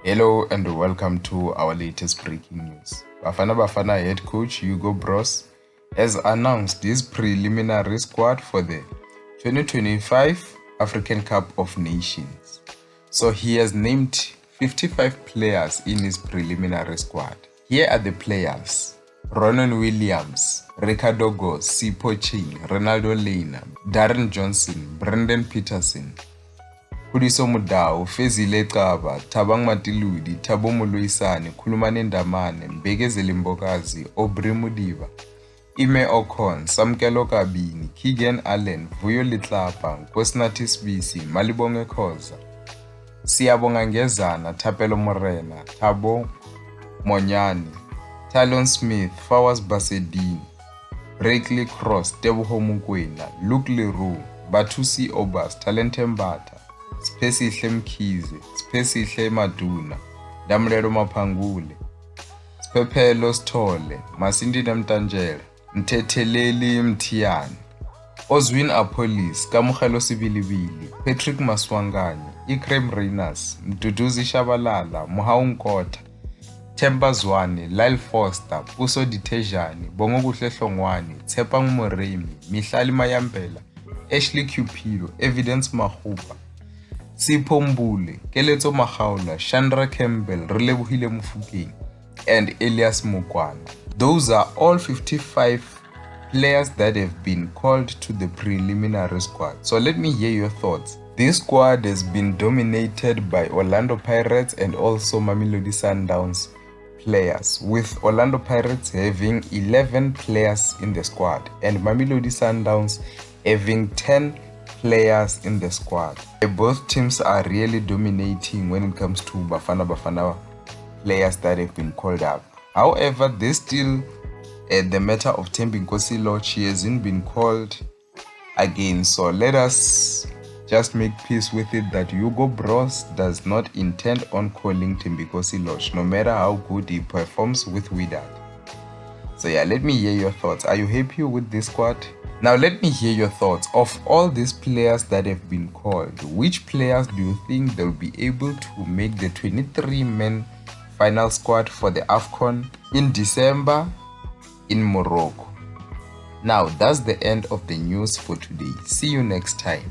Hello and welcome to our latest breaking news. Bafana Bafana head coach Hugo Broos has announced his preliminary squad for the 2025 African Cup of Nations. So he has named 55 players in his preliminary squad. Here are the players: Ronan Williams, Ricardo Goss, Sipho Ching, Ronaldo Lena, Darren Johnson, Brendan Peterson, Khudiso Mudau, Fezile Caba, Thabang Matiludi, Thabo Moloisane, Khulumane Ndamane, Mbekezeli Mbokazi, Aubrey Mudiba, Ime Ocon, Samkelo Kabini, Keegan Allen, Vuyo Letlapa, Nkosinathi Sibisi, Malibonge Khoza, Siyabonga Ngezana, Thapelo Morena, Thabo Monyane, Talon Smith, Fawaz Basedin, Brakely Cross, Teboho Mokoena, Luke Leroux, Bathusi Obas, Talente Mbata, Spesihle Mkhize, Spesihle Maduna, Damlelo Maphangule, Siphephelo Sithole, Masindi Mtanjela, Mthetheleli Mthiyane, Ozwin Apolis, Kamohelo Sibilibili, Patrick Maswanganye, Ikrem Reyners, Mduduzi Shabalala, Mohau Nkotha, Themba Zwane, Lyle Foster, Puso Ditejane, Bongokuhle Hlongwane, Tshepang Moremi, Mihlali Mayambela, Ashley Cupido, Evidence Mahupa, Sipho Mbule, Keletso Makhaula, Chandra Campbell, Relebohile Mofokeng, and Elias Mokwana. Those are all 55 players that have been called to the preliminary squad. So let me hear your thoughts. This squad has been dominated by Orlando Pirates and also Mamelodi Sundowns players, with Orlando Pirates having 11 players in the squad and Mamelodi Sundowns having 10 players in the squad. Both teams are really dominating when it comes to Bafana Bafana players that have been called up. However, there's still the matter of Thembi Nkosi-Lorch. She hasn't been called again, so let us just make peace with it that Hugo Broos does not intend on calling Thembi Nkosi-Lorch, no matter how good he performs with Wydad. So yeah, let me hear your thoughts. Are you happy with this squad? Now let me hear your thoughts. Of all these players that have been called, which players do you think they'll be able to make the 23-man final squad for the AFCON in December in Morocco? Now that's the end of the news for today. See you next time.